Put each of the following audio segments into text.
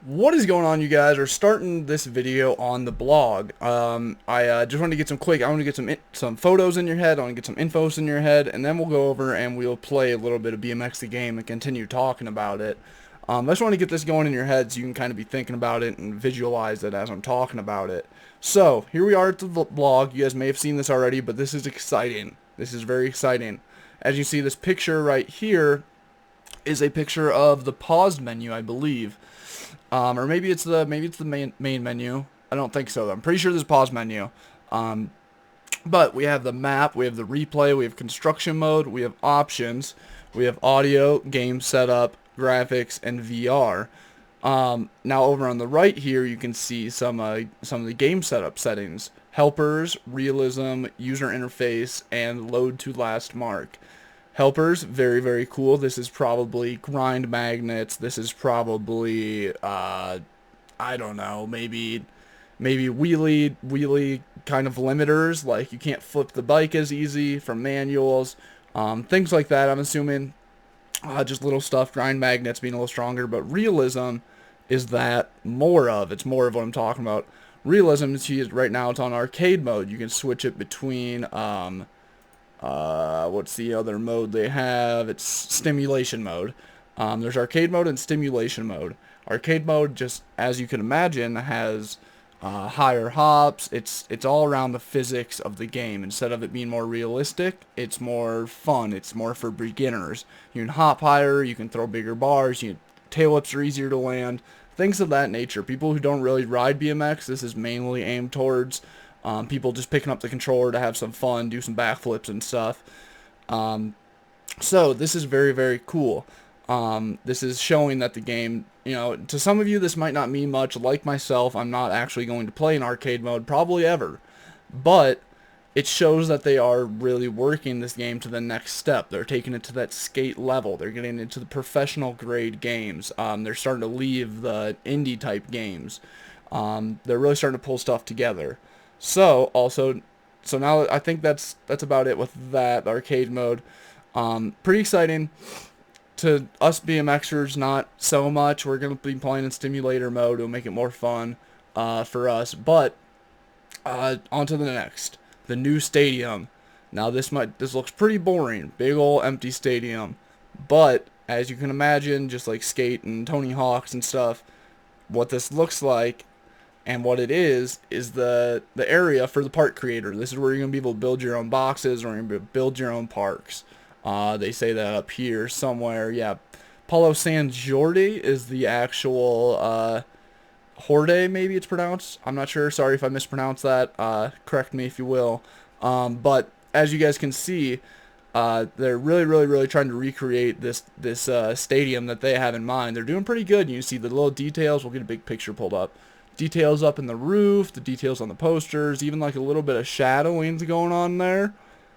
What is going on, you guys? We're starting this video on the blog. I just wanted to get I want to get some photos in your head. I want to get some infos in your head, and then we'll go over and we'll play a little bit of BMX the game and continue talking about it. I just want to get this going in your head so you can kind of be thinking about it and visualize it as I'm talking about it. So here we are at the blog. You guys may have seen this already, but this is exciting. This is very exciting. As you see, this picture right here is a picture of the pause menu, I believe. Or maybe it's the main menu. I don't think so though. I'm pretty sure there's a pause menu. But we have the map, we have the replay, we have construction mode, we have options, we have audio, game setup, graphics, and VR. Now over on the right here, you can see some of the game setup settings: helpers, realism, user interface, and load to last mark. Helpers, very, very cool. This is probably grind magnets. This is probably, I don't know, maybe wheelie kind of limiters, like you can't flip the bike as easy from manuals, things like that, I'm assuming. Just little stuff, grind magnets being a little stronger, but realism is it's more of what I'm talking about. Realism, right now it's on arcade mode. You can switch it between, what's the other mode they have? It's stimulation mode. There's arcade mode and stimulation mode. Arcade mode, just as you can imagine, has higher hops. It's all around the physics of the game. Instead of it being more realistic, it's more fun. It's more for beginners. You can hop higher. You can throw bigger bars. Tail whips are easier to land. Things of that nature. People who don't really ride BMX, this is mainly aimed towards. People just picking up the controller to have some fun, do some backflips and stuff. So this is very, very cool. This is showing that the game, to some of you this might not mean much. Like myself, I'm not actually going to play in arcade mode probably ever. But it shows that they are really working this game to the next step. They're taking it to that skate level. They're getting into the professional grade games. They're starting to leave the indie type games. They're really starting to pull stuff together. So now I think that's about it with that arcade mode. Pretty exciting. To us BMXers, not so much. We're going to be playing in simulator mode. It'll make it more fun for us. But on to the next. The new stadium. Now this looks pretty boring. Big old empty stadium. But as you can imagine, just like skate and Tony Hawk's and stuff, what this looks like and what it is the area for the park creator. This is where you're going to be able to build your own boxes, or you're going to build your own parks. They say that up here somewhere. Yeah, Palo San Jordi is the actual Horde, maybe it's pronounced. I'm not sure. Sorry if I mispronounced that. Correct me if you will. But as you guys can see, they're really trying to recreate this stadium that they have in mind. They're doing pretty good. You see the little details. We'll get a big picture pulled up. Details up in the roof, the details on the posters, even like a little bit of shadowing's going on there.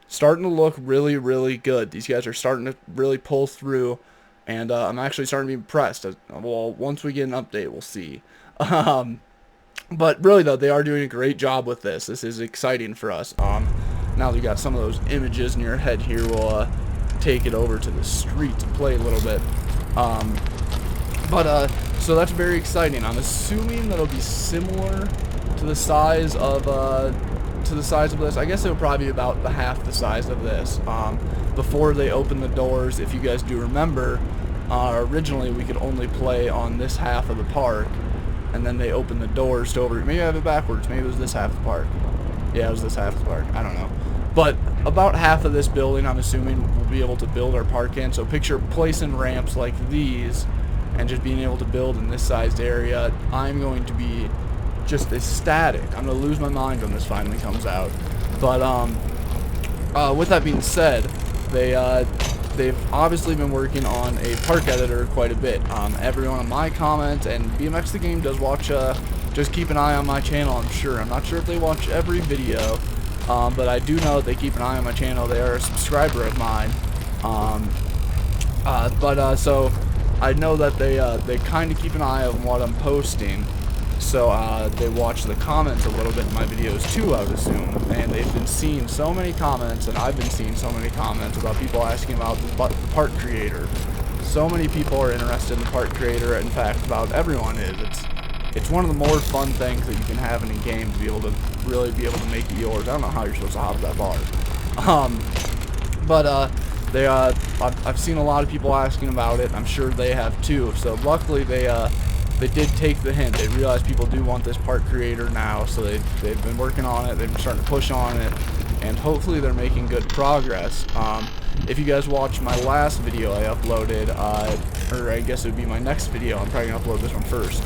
Starting to look really good. These guys are starting to really pull through, and I'm actually starting to be impressed. Well, once we get an update, we'll see. But really though, they are doing a great job with this. This is exciting for us. Now that you got some of those images in your head here, we'll take it over to the street to play a little bit. So that's very exciting. I'm assuming that'll be similar to the size of this. I guess it'll probably be about half the size of this. Before they open the doors, if you guys do remember, originally we could only play on this half of the park, and then they opened the doors to over. Maybe I have it backwards. Maybe it was this half of the park. Yeah, it was this half of the park. I don't know. But about half of this building, I'm assuming, we'll be able to build our park in. So picture placing ramps like these and just being able to build in this sized area. I'm going to be just ecstatic. I'm going to lose my mind when this finally comes out. But with that being said, they've obviously been working on a park editor quite a bit. Everyone on my comment, and BMX the game does watch, just keep an eye on my channel, I'm sure. I'm not sure if they watch every video, but I do know that they keep an eye on my channel. They are a subscriber of mine. So I know that they kind of keep an eye on what I'm posting. So they watch the comments a little bit in my videos too, I would assume. And they've been seeing so many comments, and I've been seeing so many comments about people asking about the part creator. So many people are interested in the part creator. In fact, about everyone is. It's one of the more fun things that you can have in a game to be able to really be able to make it yours. I don't know how you're supposed to hop that bar. I've seen a lot of people asking about it. I'm sure they have too. So luckily they did take the hint. They realized people do want this part creator now, so they've been working on it. They've been starting to push on it, and hopefully they're making good progress. If you guys watched my last video I uploaded, or I guess it would be my next video, I'm probably going to upload this one first.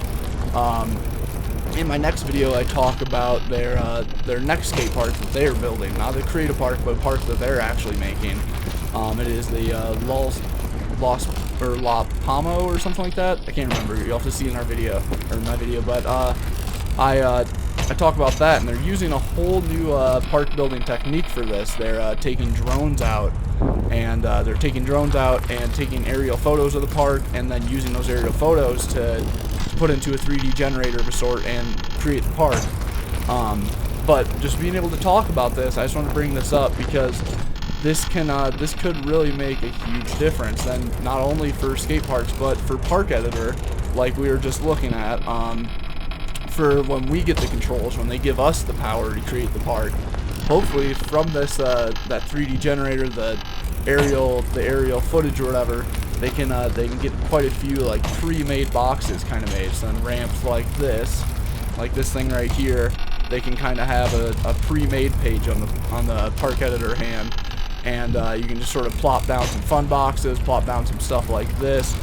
In my next video, I talk about their next skate park that they are building. Not the Create a Park, but a park that they're actually making. It is the La Pomo or something like that. I can't remember. You'll have to see in our video, or my video. But I talk about that, and they're using a whole new park building technique for this. They're taking drones out, and taking aerial photos of the park, and then using those aerial photos to put into a 3D generator of a sort and create the park. But just being able to talk about this, I just want to bring this up because this could really make a huge difference, then not only for skate parks but for Park Editor, like we were just looking at. For when we get the controls, when they give us the power to create the park, hopefully from this that 3D generator, the aerial footage or whatever, they can get quite a few like pre-made boxes kind of made. So then ramps like this thing right here, they can kind of have a pre-made page on the Park Editor hand, and you can just sort of plop down some fun boxes, plop down some stuff like this.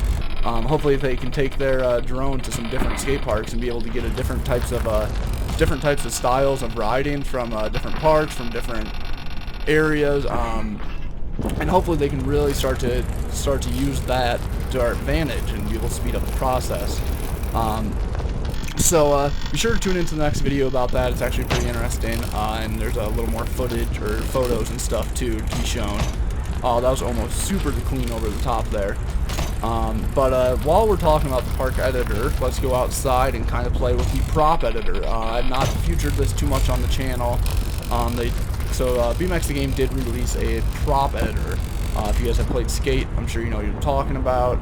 Hopefully they can take their drone to some different skate parks and be able to get a different types of styles of riding from different parks, from different areas, and hopefully they can really start to use that to our advantage and be able to speed up the process. So be sure to tune into the next video about that. It's actually pretty interesting, and there's a little more footage or photos and stuff too to be shown. Oh, that was almost super clean over the top there. But while we're talking about the Park Editor, let's go outside and kind of play with the Prop Editor. I've not featured this too much on the channel. Bmx the Game did release a Prop Editor. If you guys have played Skate, I'm sure you know what you're talking about.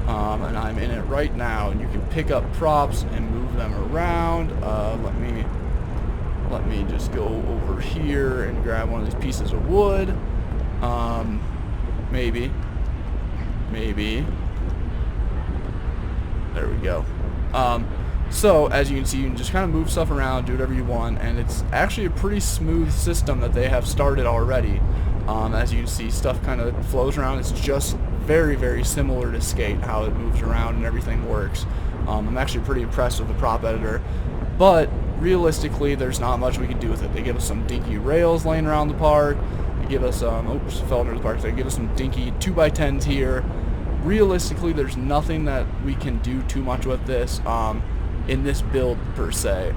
And I'm in it right now, and you can pick up props and move them around. Let me just go over here and grab one of these pieces of wood. Maybe. There we go. So as you can see, you can just kind of move stuff around, do whatever you want, and it's actually a pretty smooth system that they have started already. As you can see, stuff kind of flows around. It's just very, very similar to Skate, how it moves around and everything works. I'm actually pretty impressed with the Prop Editor, but realistically, there's not much we can do with it. They give us some dinky rails laying around the park. They give us oops, fell under the park. They give us some dinky 2x10s here. Realistically, there's nothing that we can do too much with this in this build per se.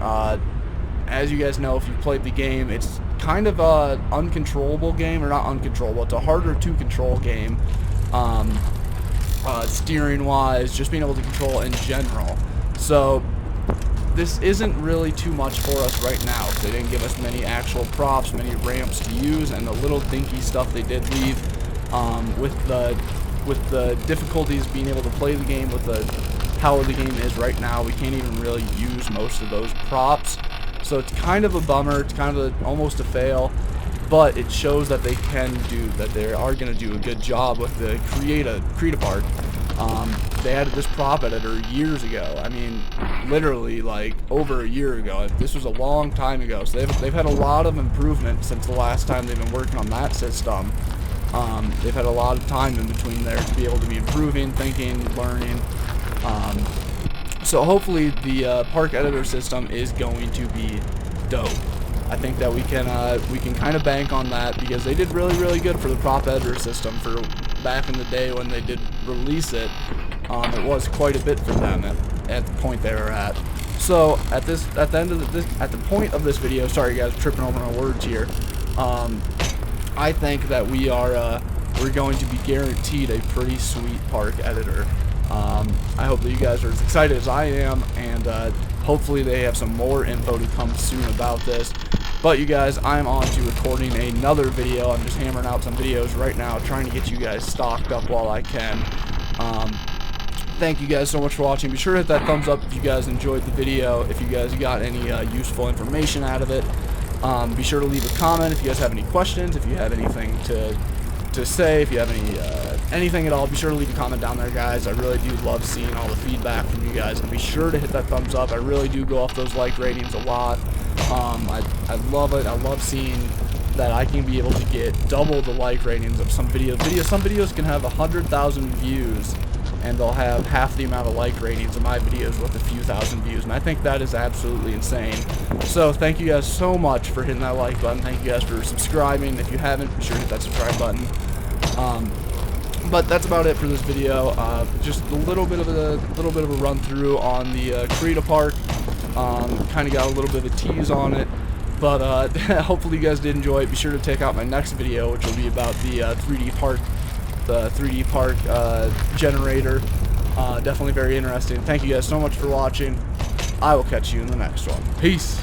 As you guys know, if you've played the game, it's kind of a uncontrollable game, or not uncontrollable. It's a harder to control game, steering wise, just being able to control in general. So this isn't really too much for us right now. They didn't give us many actual props, many ramps to use, and the little dinky stuff they did leave with the difficulties being able to play the game with how the game is right now. We can't even really use most of those props. So it's kind of a bummer. It's kind of almost a fail, but it shows that they are going to do a good job with the Create a Park. They added this Prop Editor years ago. I mean, literally like over a year ago. This was a long time ago. So they've had a lot of improvement since the last time they've been working on that system. They've had a lot of time in between there to be able to be improving, thinking, learning. So hopefully the Park Editor system is going to be dope. I think that we can kind of bank on that, because they did really, really good for the Prop Editor system for back in the day when they did release it. It was quite a bit for them at the point they were at. So at the point of this video, sorry guys, tripping over my words here. I think that we're going to be guaranteed a pretty sweet Park Editor. I hope that you guys are as excited as I am, and hopefully they have some more info to come soon about this. But you guys, I'm on to recording another video. I'm just hammering out some videos right now, trying to get you guys stocked up while I can. Thank you guys so much for watching. Be sure to hit that thumbs up if you guys enjoyed the video, if you guys got any useful information out of it. Be sure to leave a comment if you guys have any questions, if you have anything to say, if you have anything at all. Be sure to leave a comment down there, guys. I really do love seeing all the feedback from you guys, and be sure to hit that thumbs up. I really do go off those like ratings a lot. I love it. I love seeing that I can be able to get double the like ratings of some videos. Some videos can have 100,000 views, and they'll have half the amount of like ratings of my videos with a few thousand views, and I think that is absolutely insane. So thank you guys so much for hitting that like button. Thank you guys for subscribing. If you haven't, be sure to hit that subscribe button. But that's about it for this video. Just a little bit of a run through on the Coloradolifestyle Park. Kind of got a little bit of a tease on it, but hopefully you guys did enjoy it. Be sure to check out my next video, which will be about the 3D Park generator. Definitely very interesting. Thank you guys so much for watching. I will catch you in the next one. Peace.